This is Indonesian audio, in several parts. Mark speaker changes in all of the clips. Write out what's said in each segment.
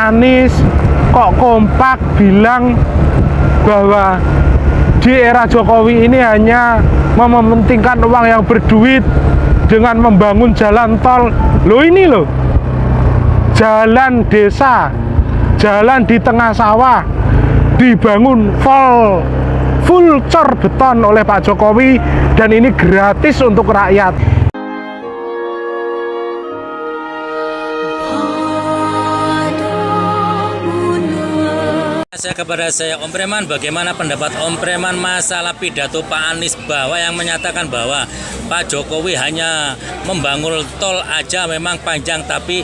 Speaker 1: Anies kok kompak bilang bahwa di era Jokowi ini hanya mementingkan uang yang berduit dengan membangun jalan tol. Loh ini loh, jalan desa, jalan di tengah sawah dibangun full cor beton oleh Pak Jokowi, dan ini gratis untuk rakyat.
Speaker 2: Kepada saya Om Preman, bagaimana pendapat Om Preman masalah pidato Pak Anies bahwa yang menyatakan bahwa Pak Jokowi hanya membangun tol aja memang panjang, tapi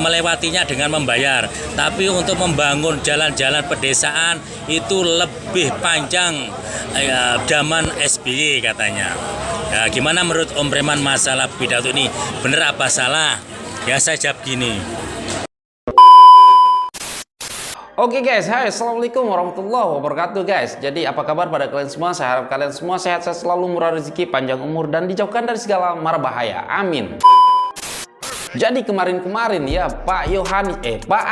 Speaker 2: melewatinya dengan membayar. Tapi untuk membangun jalan-jalan pedesaan itu lebih panjang zaman SBY katanya. Ya, gimana menurut Om Preman masalah pidato ini? Benar apa salah? Ya saya jawab gini.
Speaker 3: Oke guys, hai, assalamualaikum warahmatullahi wabarakatuh guys. Jadi apa kabar pada kalian semua? Saya harap kalian semua sehat selalu, murah rezeki, panjang umur, dan dijauhkan dari segala mara bahaya. Amin. Jadi kemarin-kemarin ya Pak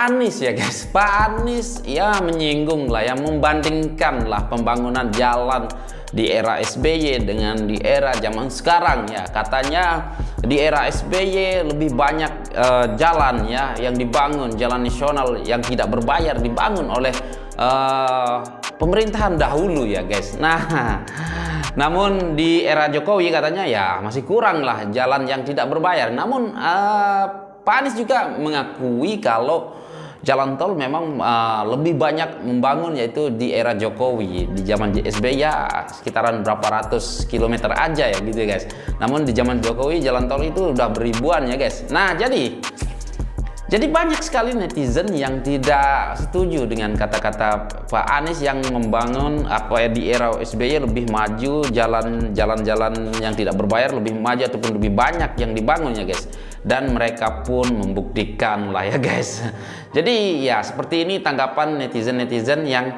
Speaker 3: Anies ya guys, Pak Anies ya menyinggung lah, yang membandingkan lah pembangunan jalan di era SBY dengan di era zaman sekarang ya. Katanya di era SBY lebih banyak jalan ya yang dibangun, jalan nasional yang tidak berbayar dibangun oleh pemerintahan dahulu ya guys. Nah, namun di era Jokowi katanya ya masih kurang lah jalan yang tidak berbayar. Namun Pak Anies juga mengakui kalau jalan tol memang lebih banyak membangun yaitu di era Jokowi. Di zaman SBY ya sekitaran berapa ratus kilometer aja ya gitu ya guys. Namun di zaman Jokowi jalan tol itu udah beribuan ya guys. Nah jadi banyak sekali netizen yang tidak setuju dengan kata-kata Pak Anies yang membangun apa ya di era SBY lebih maju, jalan-jalan yang tidak berbayar lebih maju ataupun lebih banyak yang dibangun ya guys. Dan mereka pun membuktikan lah ya guys. Jadi ya seperti ini tanggapan netizen-netizen yang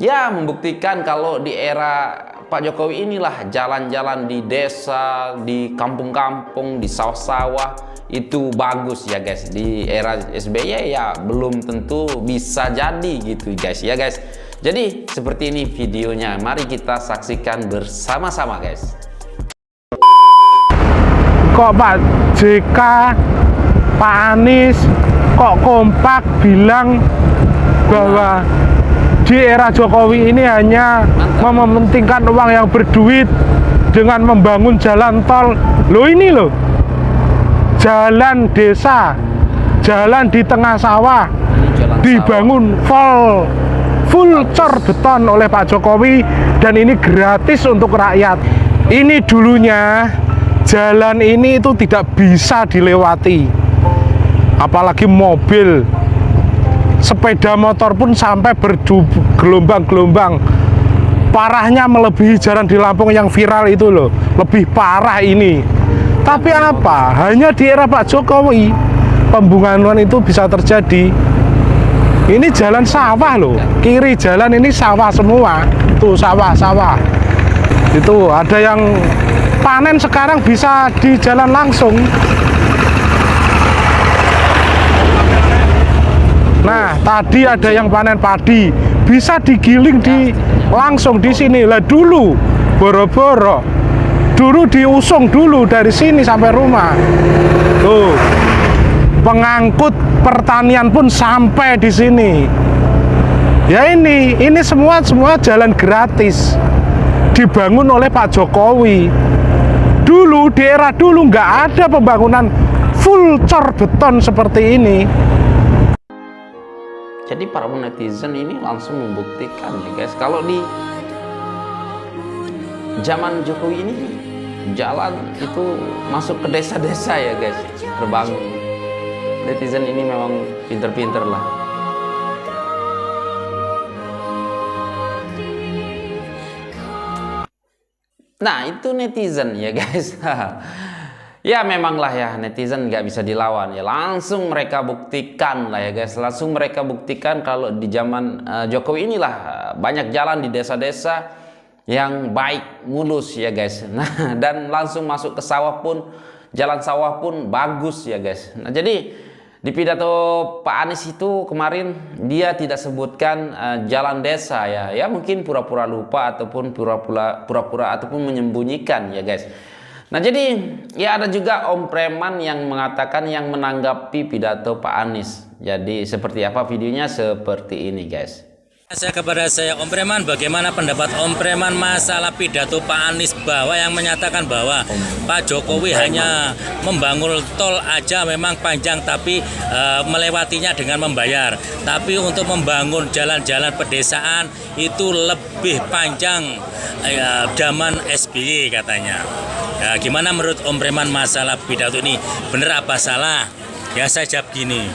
Speaker 3: ya membuktikan kalau di era Pak Jokowi inilah jalan-jalan di desa, di kampung-kampung, di sawah-sawah itu bagus ya guys. Di era SBY ya belum tentu bisa jadi gitu guys ya guys. Jadi seperti ini videonya, mari kita saksikan bersama-sama guys.
Speaker 1: Kok Pak JK, Pak Anies kok kompak bilang bahwa di era Jokowi ini hanya mementingkan uang yang berduit dengan membangun jalan tol. Loh ini loh, jalan desa, jalan di tengah sawah dibangun full cor beton oleh Pak Jokowi, dan ini gratis untuk rakyat. Ini dulunya jalan ini itu tidak bisa dilewati, apalagi mobil, sepeda motor pun sampai bergelombang-gelombang. Parahnya melebihi jalan di Lampung yang viral itu loh, lebih parah ini. Tapi apa? Hanya di era Pak Jokowi pembangunan itu bisa terjadi. Ini jalan sawah loh, kiri jalan ini sawah semua. Tuh sawah-sawah. Itu ada yang panen sekarang bisa di jalan langsung. Nah, tadi ada yang panen padi bisa digiling langsung di sini. Lah dulu boro-boro dulu diusung dulu dari sini sampai rumah. Tuh, pengangkut pertanian pun sampai di sini. Ya ini semua jalan gratis dibangun oleh Pak Jokowi. Dulu di era dulu nggak ada pembangunan full cor beton seperti ini.
Speaker 3: Jadi para netizen ini langsung membuktikan ya guys, kalau di zaman Jokowi ini jalan itu masuk ke desa-desa ya guys, terbangun. Netizen ini memang pinter-pinter lah. Nah itu netizen ya guys. Ya memanglah ya netizen nggak bisa dilawan ya, langsung mereka buktikan lah ya guys, langsung mereka buktikan kalau di zaman Jokowi inilah banyak jalan di desa-desa yang baik, mulus ya guys. Nah dan langsung masuk ke sawah pun, jalan sawah pun bagus ya guys. Nah jadi Di pidato Pak Anies itu kemarin dia tidak sebutkan jalan desa ya. Ya mungkin pura-pura lupa ataupun pura-pura ataupun menyembunyikan ya guys. Nah jadi ya ada juga Om Preman yang mengatakan yang menanggapi pidato Pak Anies. Jadi seperti apa videonya, seperti ini guys.
Speaker 2: Kepada saya Om Preman, bagaimana pendapat Om Preman masalah pidato Pak Anies bahwa yang menyatakan bahwa Pak Jokowi hanya membangun tol aja memang panjang tapi melewatinya dengan membayar. Tapi untuk membangun jalan-jalan pedesaan itu lebih panjang zaman SBY katanya. Ya, gimana menurut Om Preman masalah pidato ini? Benar apa salah? Ya saya jawab gini.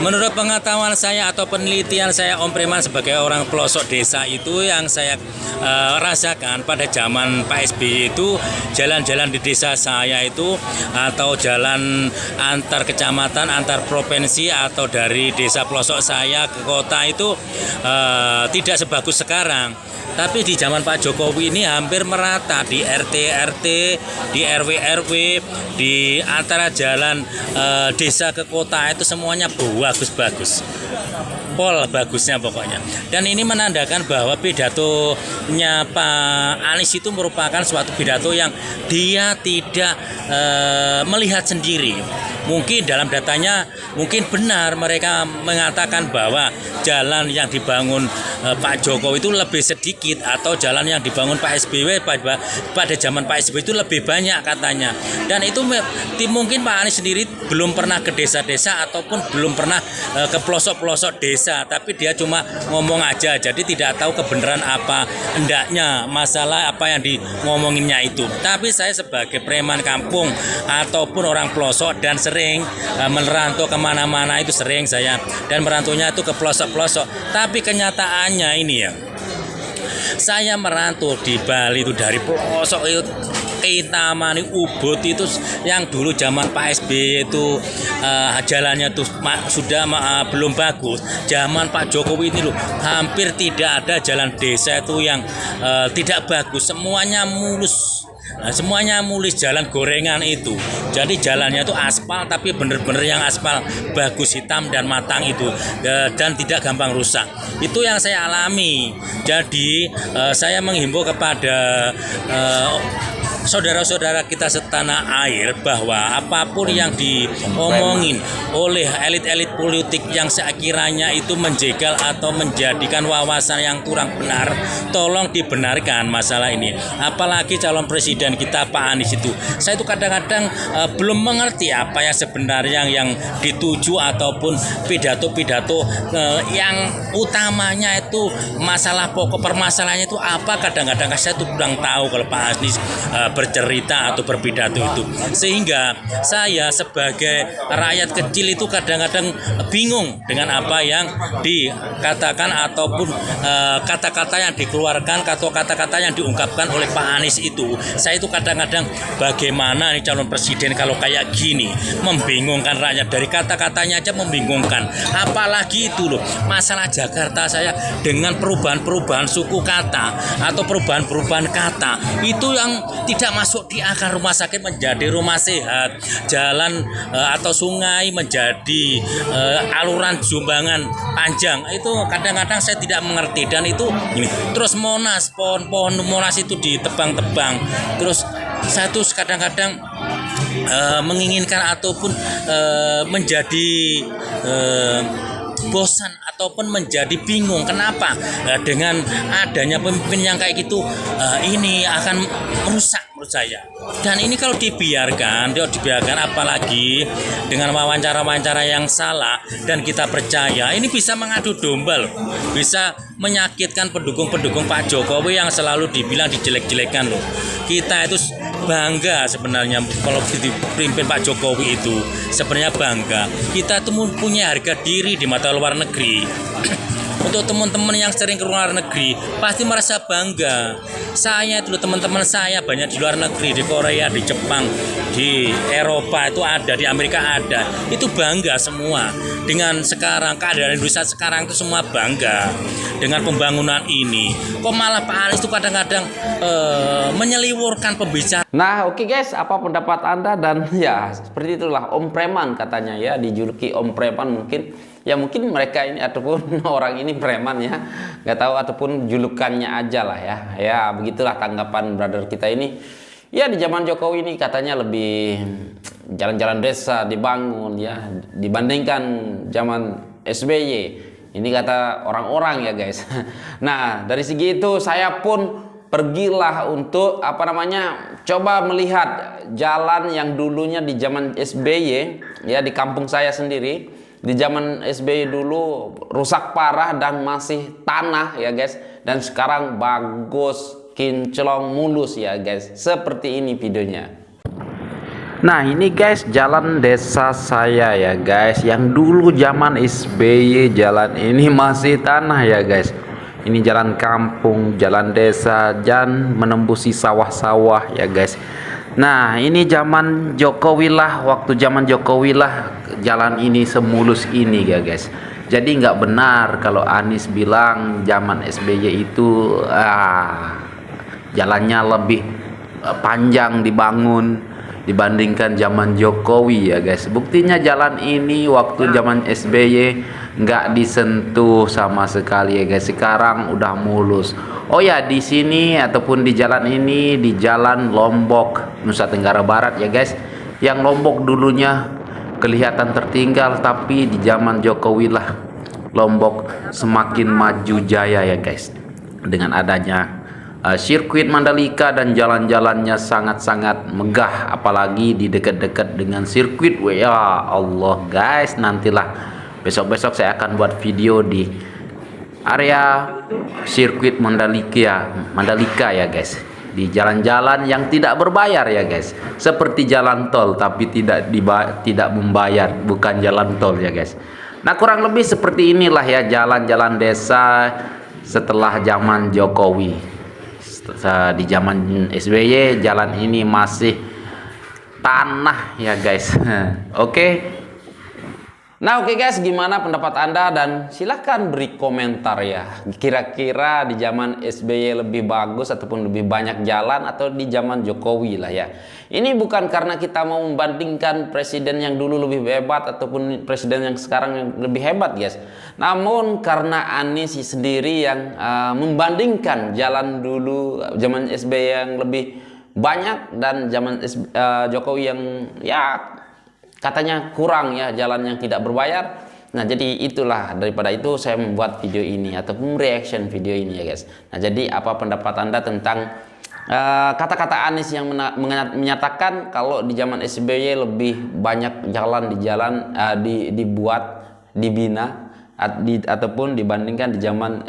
Speaker 2: Menurut pengetahuan saya atau penelitian saya Om Preman sebagai orang pelosok desa itu yang saya rasakan pada zaman Pak SBY itu jalan-jalan di desa saya itu atau jalan antar kecamatan, antar provinsi atau dari desa pelosok saya ke kota itu tidak sebagus sekarang. Tapi di zaman Pak Jokowi ini hampir merata di RT-RT, di RW-RW, di antara jalan desa ke kota itu semuanya bagus-bagus. Pol bagusnya pokoknya. Dan ini menandakan bahwa pidatonya Pak Anies itu merupakan suatu pidato yang dia tidak melihat sendiri. Mungkin dalam datanya mungkin benar mereka mengatakan bahwa jalan yang dibangun Pak Jokowi itu lebih sedikit atau jalan yang dibangun Pak SBY pada zaman Pak SBY itu lebih banyak katanya. Dan itu mungkin Pak Anies sendiri belum pernah ke desa-desa ataupun belum pernah ke pelosok-pelosok desa, tapi dia cuma ngomong aja, jadi tidak tahu kebenaran apa hendaknya masalah apa yang ngomonginnya itu. Tapi saya sebagai preman kampung ataupun orang pelosok dan sering merantau kemana-mana itu sering saya, dan merantaunya itu ke pelosok-pelosok. Tapi kenyataannya ini ya, saya merantau di Bali itu dari pelosok itu Kintamani, Ubud itu yang dulu zaman Pak SBY itu jalannya tuh sudah belum bagus. Zaman Pak Jokowi ini loh hampir tidak ada jalan desa itu yang tidak bagus, semuanya mulus. Semuanya mulus, jalan gorengan itu. Jadi jalannya itu aspal tapi benar-benar yang aspal bagus, hitam dan matang itu, dan tidak gampang rusak. Itu yang saya alami. Jadi saya menghimbau kepada saudara-saudara kita setanah air bahwa apapun yang diomongin oleh elit-elit politik yang sekiranya itu menjegal atau menjadikan wawasan yang kurang benar, tolong dibenarkan masalah ini. Apalagi calon presiden kita Pak Anies itu, saya itu kadang-kadang belum mengerti apa yang sebenarnya yang dituju ataupun pidato-pidato yang utamanya itu masalah pokok permasalahannya itu apa. Kadang-kadang saya tuh kurang tahu kalau Pak Anies bercerita atau berpidato itu, sehingga saya sebagai rakyat kecil itu kadang-kadang bingung dengan apa yang dikatakan ataupun kata-kata yang dikeluarkan atau kata-kata yang diungkapkan oleh Pak Anies itu. Saya itu kadang-kadang bagaimana nih calon presiden kalau kayak gini, membingungkan rakyat, dari kata-katanya aja membingungkan, apalagi itu loh masalah Jakarta saya dengan perubahan-perubahan suku kata atau perubahan-perubahan kata itu yang tidak masuk di akar. Rumah sakit menjadi rumah sehat, jalan atau sungai menjadi aluran sumbangan panjang. Itu kadang-kadang saya tidak mengerti, dan itu ini. Terus Monas, pohon Monas itu ditebang-tebang. Terus saya tuh kadang-kadang menginginkan ataupun menjadi bosan ataupun menjadi bingung kenapa dengan adanya pemimpin yang kayak gitu ini akan merusak menurut saya. Dan ini kalau dibiarkan apalagi dengan wawancara-wawancara yang salah dan kita percaya, ini bisa mengadu domba loh, bisa menyakitkan pendukung-pendukung Pak Jokowi yang selalu dibilang dijelek-jelekan loh. Kita itu bangga sebenarnya kalau dipimpin Pak Jokowi itu, sebenarnya bangga. Kita itu punya harga diri di mata luar negeri. Untuk teman-teman yang sering ke luar negeri pasti merasa bangga. Saya itu teman-teman saya banyak di luar negeri, di Korea, di Jepang, di Eropa itu ada, di Amerika ada. Itu bangga semua dengan sekarang keadaan Indonesia sekarang itu semua bangga dengan pembangunan ini. Kok malah Pak Anies itu kadang-kadang menyeliwurkan pembicaraan.
Speaker 3: Nah, oke guys, apa pendapat Anda? Dan ya seperti itulah Om Preman katanya ya, dijuluki Om Preman mungkin. Ya mungkin mereka ini ataupun orang ini preman ya, nggak tahu, ataupun julukannya aja lah ya. Ya begitulah tanggapan brother kita ini. Ya di zaman Jokowi ini katanya lebih jalan-jalan desa dibangun ya dibandingkan zaman SBY. Ini kata orang-orang ya guys. Nah dari segi itu saya pun pergilah untuk apa namanya coba melihat jalan yang dulunya di zaman SBY ya, di kampung saya sendiri. Di zaman SBY dulu rusak parah dan masih tanah ya guys, dan sekarang bagus, kinclong, mulus ya guys. Seperti ini videonya. Nah ini guys jalan desa saya ya guys, yang dulu zaman SBY jalan ini masih tanah ya guys. Ini jalan kampung, jalan desa, dan menembusi sawah-sawah ya guys. Nah ini zaman Jokowi lah, waktu zaman Jokowi lah jalan ini semulus ini ya guys. Jadi nggak benar kalau Anies bilang zaman SBY itu jalannya lebih panjang dibangun dibandingkan zaman Jokowi ya guys. Buktinya jalan ini waktu zaman SBY nggak disentuh sama sekali ya guys. Sekarang udah mulus. Oh ya di sini ataupun di jalan ini, di jalan Lombok Nusa Tenggara Barat ya guys. Yang Lombok dulunya kelihatan tertinggal, tapi di zaman Jokowi lah Lombok semakin maju jaya ya guys. Dengan adanya sirkuit Mandalika dan jalan-jalannya sangat-sangat megah, apalagi di dekat-dekat dengan sirkuit. Ya Allah guys, nantilah besok-besok saya akan buat video di area sirkuit Mandalika ya guys, di jalan-jalan yang tidak berbayar ya guys, seperti jalan tol tapi tidak membayar, bukan jalan tol ya guys. Nah kurang lebih seperti inilah ya jalan-jalan desa setelah zaman Jokowi. Di zaman SBY jalan ini masih tanah ya guys. Oke. Nah oke guys, gimana pendapat Anda? Dan silahkan beri komentar ya. Kira-kira di zaman SBY lebih bagus ataupun lebih banyak jalan, atau di zaman Jokowi lah ya. Ini bukan karena kita mau membandingkan presiden yang dulu lebih hebat ataupun presiden yang sekarang yang lebih hebat guys. Namun karena Anies sendiri yang membandingkan jalan dulu zaman SBY yang lebih banyak dan zaman Jokowi yang ya katanya kurang ya, jalan yang tidak berbayar. Nah jadi itulah, daripada itu saya membuat video ini ataupun reaction video ini ya guys. Nah jadi apa pendapat Anda tentang kata-kata Anies yang menyatakan kalau di zaman SBY lebih banyak jalan dibuat, dibina ataupun dibandingkan di zaman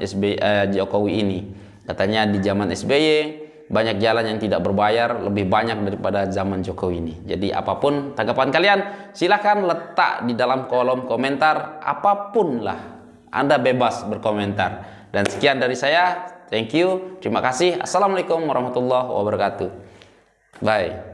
Speaker 3: Jokowi ini. Katanya di zaman SBY banyak jalan yang tidak berbayar lebih banyak daripada zaman Jokowi ini. Jadi apapun tanggapan kalian silahkan letak di dalam kolom komentar, apapun lah, Anda bebas berkomentar. Dan sekian dari saya, thank you, terima kasih, assalamualaikum warahmatullahi wabarakatuh, bye.